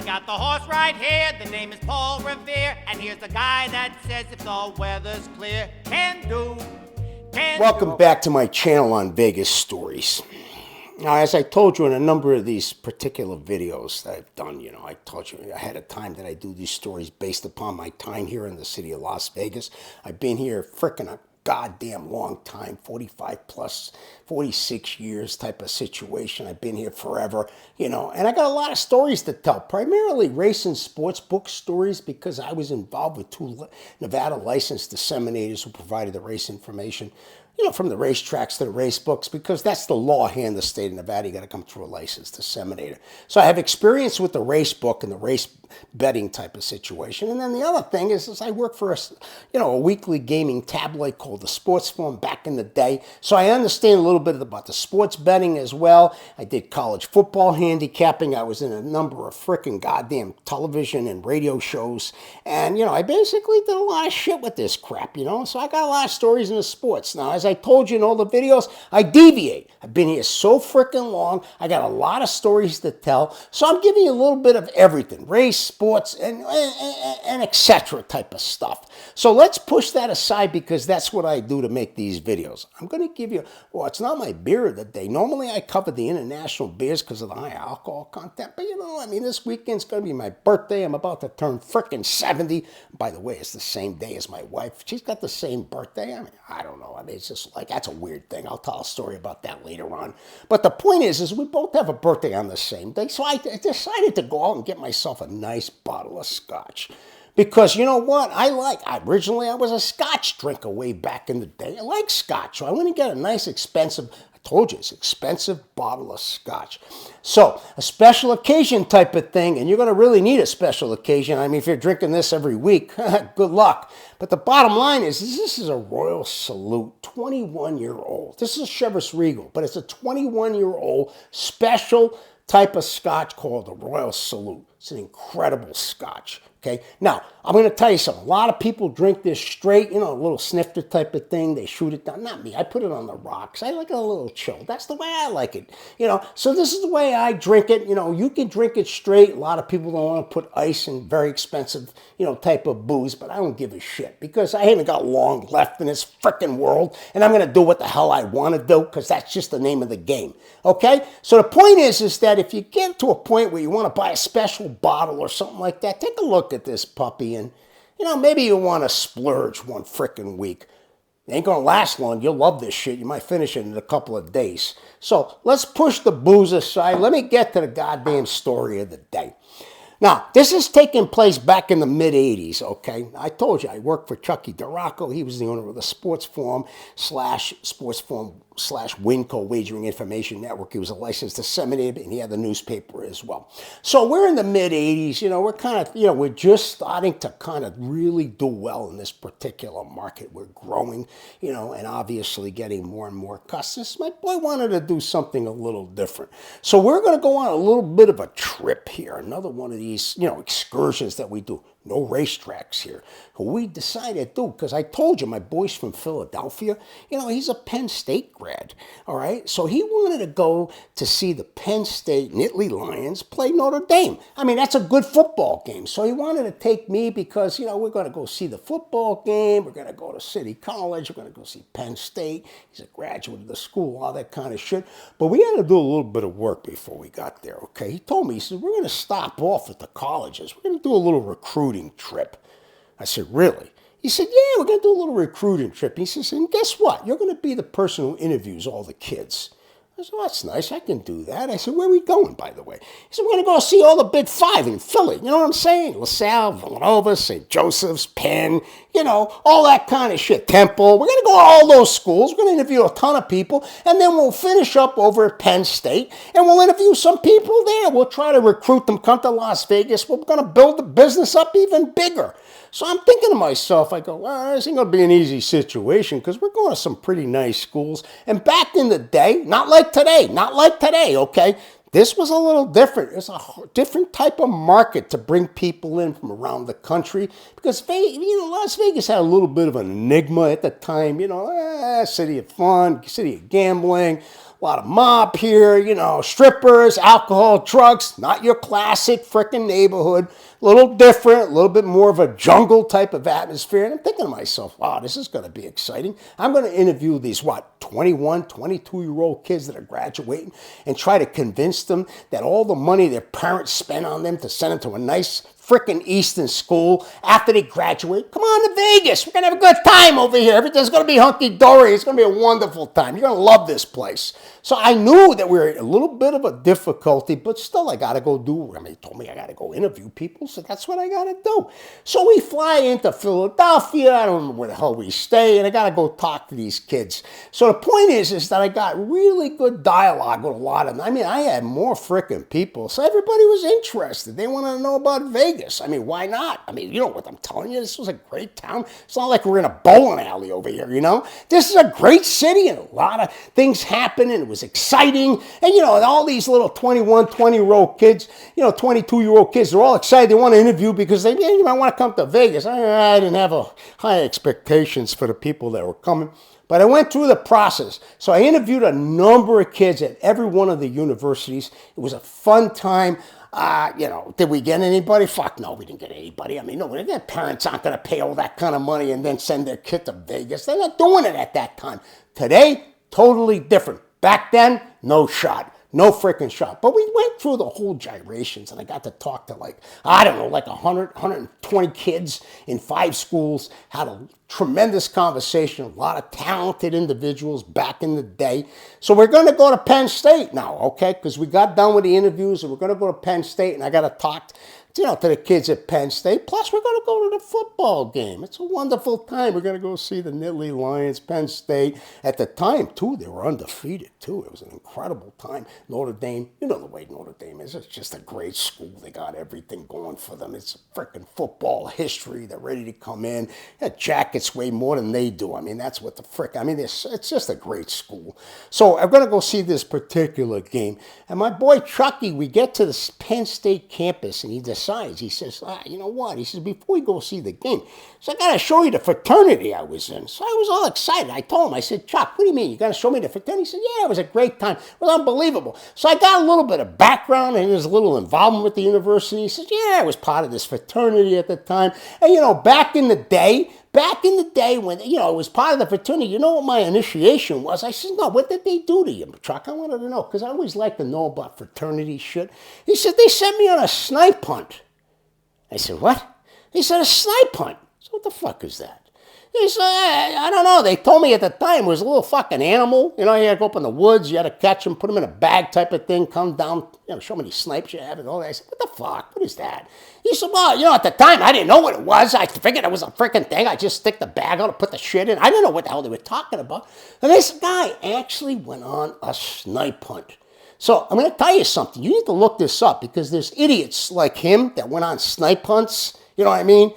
got the horse right here, the name is Paul Revere, and here's the guy that says if the weather's clear, can do. Welcome back to my channel on Vegas Stories. Now, as I told you in a number of these particular videos that I've done, I told you ahead of time that I do these stories based upon my time here in the city of Las Vegas. I've been here frickin' a goddamn long time, 45 plus, 46 years type of situation. I've been here forever, and I got a lot of stories to tell, primarily race and sports book stories, because I was involved with 2 Nevada licensed disseminators who provided the race information, from the racetracks to the race books, because that's the law here in the state of Nevada. You got to come through a licensed disseminator. So I have experience with the race book and the race betting type of situation. And then the other thing is I work for a weekly gaming tabloid called the Sports Forum back in the day. So I understand a little bit about the sports betting as well. I did college football handicapping. I was in a number of frickin' goddamn television and radio shows. And, I basically did a lot of shit with this crap, So I got a lot of stories in the sports. Now, as I told you in all the videos, I deviate. I've been here so frickin' long. I got a lot of stories to tell. So I'm giving you a little bit of everything. Race, sports, and etc. type of stuff. So let's push that aside, because that's what I do to make these videos. I'm going to give you, it's not my beer of the day. Normally I cover the international beers because of the high alcohol content. But this weekend's going to be my birthday. I'm about to turn frickin' 70. By the way, it's the same day as my wife. She's got the same birthday. I don't know. It's just like, that's a weird thing. I'll tell a story about that later on. But the point is we both have a birthday on the same day. So I decided to go out and get myself a nice bottle of scotch. Because you know what? Originally I was a scotch drinker way back in the day. I like scotch. So I went and got a nice expensive, I told you, it's expensive bottle of scotch. So a special occasion type of thing, and you're going to really need a special occasion. If you're drinking this every week, good luck. But the bottom line is this is a Royal Salute 21-year-old. This is a Chivas Regal, but it's a 21-year-old special type of scotch called the Royal Salute. It's an incredible scotch. Okay. Now, I'm going to tell you something. A lot of people drink this straight, a little snifter type of thing. They shoot it down. Not me. I put it on the rocks. I like it a little chilled. That's the way I like it. So this is the way I drink it. You can drink it straight. A lot of people don't want to put ice in very expensive, type of booze, but I don't give a shit, because I haven't got long left in this frickin' world, and I'm going to do what the hell I want to do, because that's just the name of the game. Okay. So the point is that if you get to a point where you want to buy a special bottle or something like that, take a look at this puppy, and maybe you want to splurge one frickin' week. It ain't gonna last long. You'll love this shit. You might finish it in a couple of days. So let's push the booze aside. Let me get to the goddamn story of the day. Now, this is taking place back in the mid-'80s, okay? I told you, I worked for Chucky DeRocco. He was the owner of the Sports Forum slash Winco Wagering Information Network. He was a licensed disseminator, and he had the newspaper as well. So we're in the mid-'80s. We're kind of, we're just starting to kind of really do well in this particular market. We're growing, and obviously getting more and more customers. My boy wanted to do something a little different. So we're going to go on a little bit of a trip here, another one of these, excursions that we do. No racetracks here. We decided to do, because I told you, my boy's from Philadelphia. He's a Penn State grad, all right? So he wanted to go to see the Penn State Nittany Lions play Notre Dame. That's a good football game. So he wanted to take me because, we're going to go see the football game. We're going to go to City College. We're going to go see Penn State. He's a graduate of the school, all that kind of shit. But we had to do a little bit of work before we got there, okay? He told me, he said, we're going to stop off at the colleges. We're going to do a little recruiting trip. I said, really? He said, yeah, we're going to do a little recruiting trip. He says, and guess what? You're going to be the person who interviews all the kids. I said, well, that's nice. I can do that. I said, where are we going, by the way? He said, we're going to go see all the Big Five in Philly. You know what I'm saying? LaSalle, Villanova, St. Joseph's, Penn, all that kind of shit. Temple. We're going to go to all those schools. We're going to interview a ton of people. And then we'll finish up over at Penn State. And we'll interview some people there. We'll try to recruit them, come to Las Vegas. We're going to build the business up even bigger. So I'm thinking to myself, I go, well, this ain't going to be an easy situation, because we're going to some pretty nice schools. And back in the day, not like today, okay? This was a little different. It's a different type of market to bring people in from around the country, because Las Vegas had a little bit of an enigma at the time. City of fun, city of gambling, A lot of mob here, you know, strippers, alcohol, drugs. Not your classic freaking neighborhood. A little different, a little bit more of a jungle type of atmosphere. And I'm thinking to myself, wow, this is going to be exciting. I'm going to interview these, 21, 22-year-old kids that are graduating and try to convince them that all the money their parents spent on them to send them to a nice freaking Eastern school after they graduate. Come on to Vegas. We're going to have a good time over here. Everything's going to be hunky-dory. It's going to be a wonderful time. You're going to love this place. So I knew that we were a little bit of a difficulty, but still I got to go do, he told me I got to go interview people, so that's what I got to do. So we fly into Philadelphia. I don't remember where the hell we stay, and I got to go talk to these kids. So the point is that I got really good dialogue with a lot of them. I mean, I had more freaking people, so everybody was interested. They wanted to know about Vegas. I mean, why not? I mean, you know what I'm telling you? This was a great town. It's not like we're in a bowling alley over here, you know? This is a great city, and a lot of things happened, and it was exciting. And, you know, all these little 21, 20-year-old kids, you know, 22-year-old kids, they're all excited. They want to interview because they might want to come to Vegas. I didn't have high expectations for the people that were coming. But I went through the process. So I interviewed a number of kids at every one of the universities. It was a fun time. You know, did we get anybody? Fuck no, we didn't get anybody. I mean, no, their parents aren't going to pay all that kind of money and then send their kid to Vegas. They're not doing it at that time. Today, totally different. Back then, no shot. No freaking shot. But we went through the whole gyrations, and I got to talk to like 100, 120 kids in 5 schools, had a tremendous conversation, a lot of talented individuals back in the day. So we're going to go to Penn State now, okay? Because we got done with the interviews, and we're going to go to Penn State, and I got to talk to the kids at Penn State. Plus, we're going to go to the football game. It's a wonderful time. We're going to go see the Nittany Lions, Penn State. At the time, too, they were undefeated, too. It was an incredible time. Notre Dame, you know the way Notre Dame is. It's just a great school. They got everything going for them. It's freaking football history. They're ready to come in. They got jackets way more than they do. I mean, that's what the frick. I mean, it's just a great school. So I'm going to go see this particular game. And my boy Chucky, we get to the Penn State campus, and he decides, he says, you know what? He says, before we go see the game, so I got to show you the fraternity I was in. So I was all excited. I told him, I said, Chuck, what do you mean? You got to show me the fraternity? He said, yeah, it was a great time. It was unbelievable. So I got a little bit of background and his little involvement with the university. He says, yeah, I was part of this fraternity at the time. And, you know, back in the day when, you know, it was part of the fraternity, you know what my initiation was? I said, no, what did they do to you, Chuck? I wanted to know, because I always like to know about fraternity shit. He said, they sent me on a snipe hunt. I said, what? He said, a snipe hunt. So what the fuck is that? He said, I don't know. They told me at the time it was a little fucking animal. You know, you had to go up in the woods, you had to catch him, put him in a bag type of thing, come down, you know, show me these snipes you have and all that. I said, what the fuck? What is that? He said, well, you know, at the time, I didn't know what it was. I figured it was a freaking thing. I just stick the bag out and put the shit in. I didn't know what the hell they were talking about. And this guy actually went on a snipe hunt. So I'm going to tell you something. You need to look this up because there's idiots like him that went on snipe hunts. You know what I mean?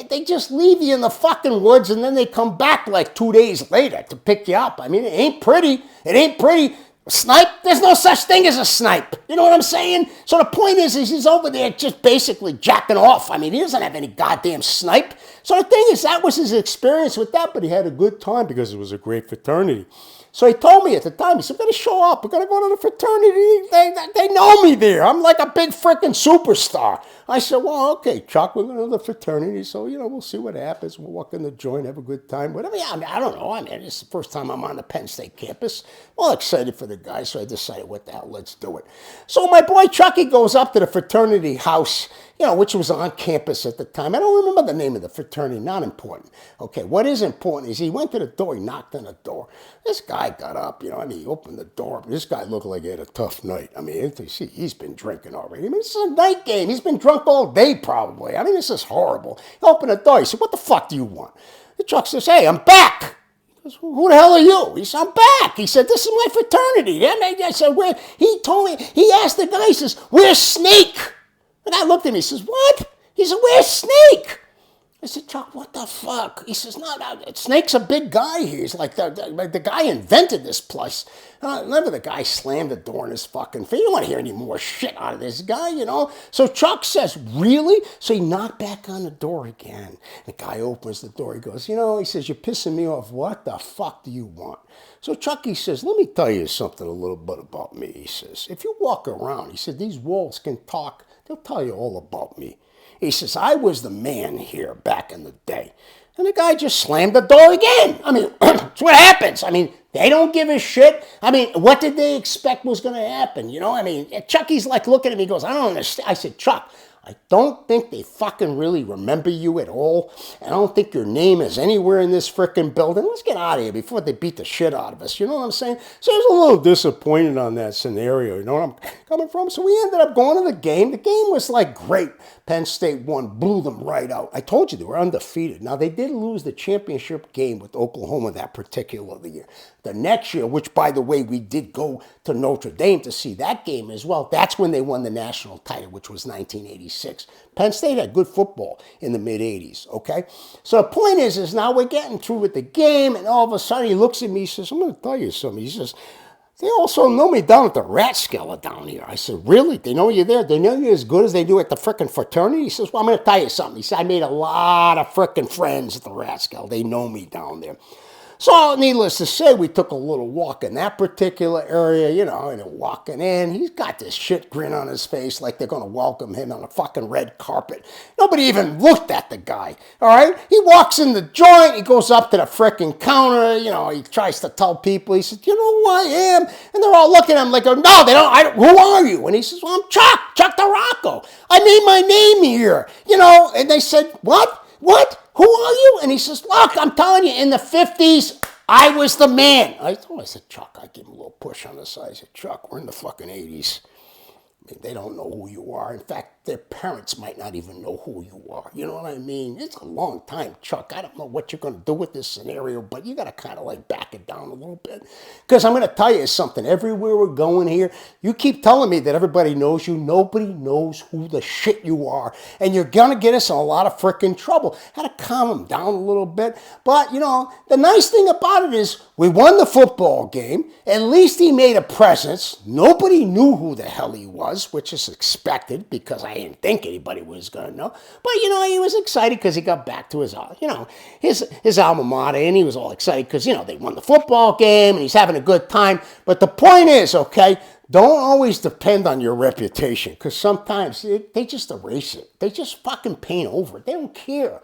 They just leave you in the fucking woods and then they come back like 2 days later to pick you up. I mean, it ain't pretty. It ain't pretty. Snipe? There's no such thing as a snipe. You know what I'm saying? So the point is he's over there just basically jacking off. I mean, he doesn't have any goddamn snipe. So the thing is, that was his experience with that, but he had a good time because it was a great fraternity. So he told me at the time, he said, we're going to show up. We're going to go to the fraternity. They know me there. I'm like a big freaking superstar. I said, well, okay, Chuck, we're going to the fraternity. So, you know, we'll see what happens. We'll walk in the joint, have a good time. Whatever. Yeah, I don't know. I mean, it's the first time I'm on the Penn State campus. Well, excited for the guy. So I decided, what the hell, let's do it. So my boy Chucky goes up to the fraternity house, you know, which was on campus at the time. I don't remember the name of the fraternity. Not important. Okay, what is important is he went to the door. He knocked on the door. This guy got up, you know, I mean, he opened the door. This guy looked like he had a tough night. I mean, he's been drinking already. I mean, this is a night game. He's been drunk all day probably. I mean, this is horrible. He opened the door. He said, what the fuck do you want? The Chuck says, hey, I'm back. He goes, who the hell are you? He said, I'm back. He said, this is my fraternity. I said, where? He told me, he asked the guy, he says, where's Snake? The guy looked at me, he says, what? He said, where's Snake? I said, Chuck, what the fuck? He says, no, Snake's a big guy here. He's like, the guy invented this place. Remember the guy slammed the door in his fucking face. You don't want to hear any more shit out of this guy, you know? So Chuck says, really? So he knocked back on the door again. The guy opens the door. He goes, he says, you're pissing me off. What the fuck do you want? So Chucky says, let me tell you something a little bit about me. He says, if you walk around, he said, these walls can talk. They'll tell you all about me. He says, I was the man here back in the day. And the guy just slammed the door again. I mean, that's what happens. I mean, they don't give a shit. I mean, what did they expect was going to happen? I mean, Chucky's like looking at me, he goes, I don't understand. I said, Chuck, I don't think they fucking really remember you at all. And I don't think your name is anywhere in this frickin' building. Let's get out of here before they beat the shit out of us. You know what I'm saying? So I was a little disappointed on that scenario. You know where I'm coming from? So we ended up going to the game. The game was like great. Penn State won, blew them right out. I told you they were undefeated. Now, they did lose the championship game with Oklahoma that particular year. The next year, which, by the way, we did go to Notre Dame to see that game as well, that's when they won the national title, which was 1986. Penn State had good football in the mid-'80s, okay? So the point is now we're getting through with the game, and all of a sudden he looks at me, he says, I'm going to tell you something. He says, they also know me down at the Rathskeller down here. I said, really? They know you're there? They know you as good as they do at the frickin' fraternity? He says, well, I'm going to tell you something. He said, I made a lot of frickin' friends at the Rathskeller. They know me down there. So needless to say, we took a little walk in that particular area, and walking in, he's got this shit grin on his face like they're going to welcome him on a fucking red carpet. Nobody even looked at the guy, all right? He walks in the joint, he goes up to the frickin' counter, he tries to tell people, he says, you know who I am? And they're all looking at him like, no, they don't, who are you? And he says, well, I'm Chuck DeRocco. I made my name here, and they said, what? Who are you? And he says, look, I'm telling you, in the 50s, I was the man. I said, Chuck, I give him a little push on the side. I said, Chuck, we're in the fucking 80s. I mean, they don't know who you are. In fact, their parents might not even know who you are. You know what I mean? It's a long time, Chuck. I don't know what you're going to do with this scenario, but you got to kind of like back it down a little bit. Because I'm going to tell you something. Everywhere we're going here, you keep telling me that everybody knows you. Nobody knows who the shit you are. And you're going to get us in a lot of frickin' trouble. Had to calm him down a little bit. But, the nice thing about it is we won the football game. At least he made a presence. Nobody knew who the hell he was, which is expected because I didn't think anybody was going to know. But, he was excited because he got back to his alma mater, and he was all excited because, they won the football game, and he's having a good time. But the point is, okay, don't always depend on your reputation because sometimes they just erase it. They just fucking paint over it. They don't care,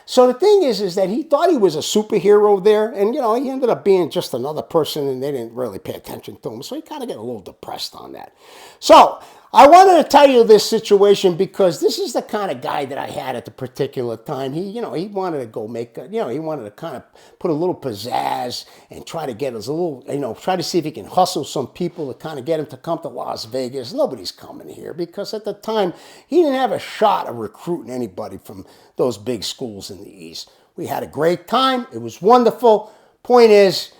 So the thing is that he thought he was a superhero there, and, he ended up being just another person, and they didn't really pay attention to him. So he kind of got a little depressed on that. So I wanted to tell you this situation because this is the kind of guy that I had at the particular time. He wanted to go make, he wanted to kind of put a little pizzazz and try to get us a little, try to see if he can hustle some people to kind of get him to come to Las Vegas. Nobody's coming here because at the time he didn't have a shot of recruiting anybody from those big schools in the East. We had a great time. It was wonderful. Point is,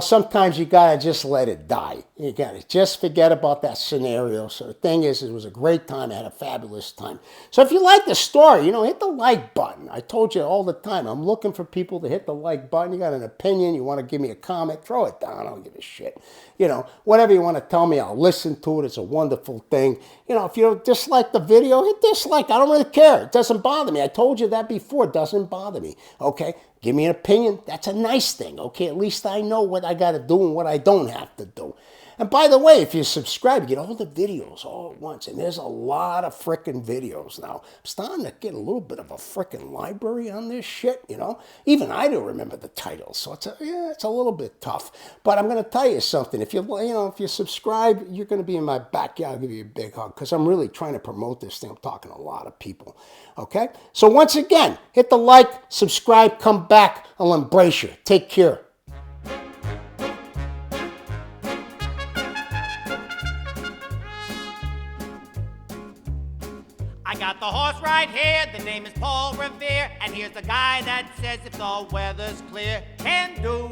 sometimes you got to just let it die. You got to just forget about that scenario. So the thing is, it was a great time. I had a fabulous time. So if you like the story, hit the like button. I told you all the time, I'm looking for people to hit the like button. You got an opinion, you want to give me a comment, throw it down. I don't give a shit. Whatever you want to tell me, I'll listen to it. It's a wonderful thing. If you don't dislike the video, hit dislike. I don't really care. It doesn't bother me. I told you that before. It doesn't bother me. Okay? Give me an opinion. That's a nice thing. Okay? At least I know what I got to do and what I don't have to do. And by the way, if you subscribe, you get all the videos all at once. And there's a lot of frickin' videos now. I'm starting to get a little bit of a frickin' library on this shit, Even I don't remember the titles. So it's a little bit tough. But I'm going to tell you something. If you subscribe, you're going to be in my backyard. I'll give you a big hug because I'm really trying to promote this thing. I'm talking to a lot of people. Okay? So once again, hit the like, subscribe, come back. I'll embrace you. Take care. I got the horse right here, the name is Paul Revere, and here's the guy that says if the weather's clear, can do.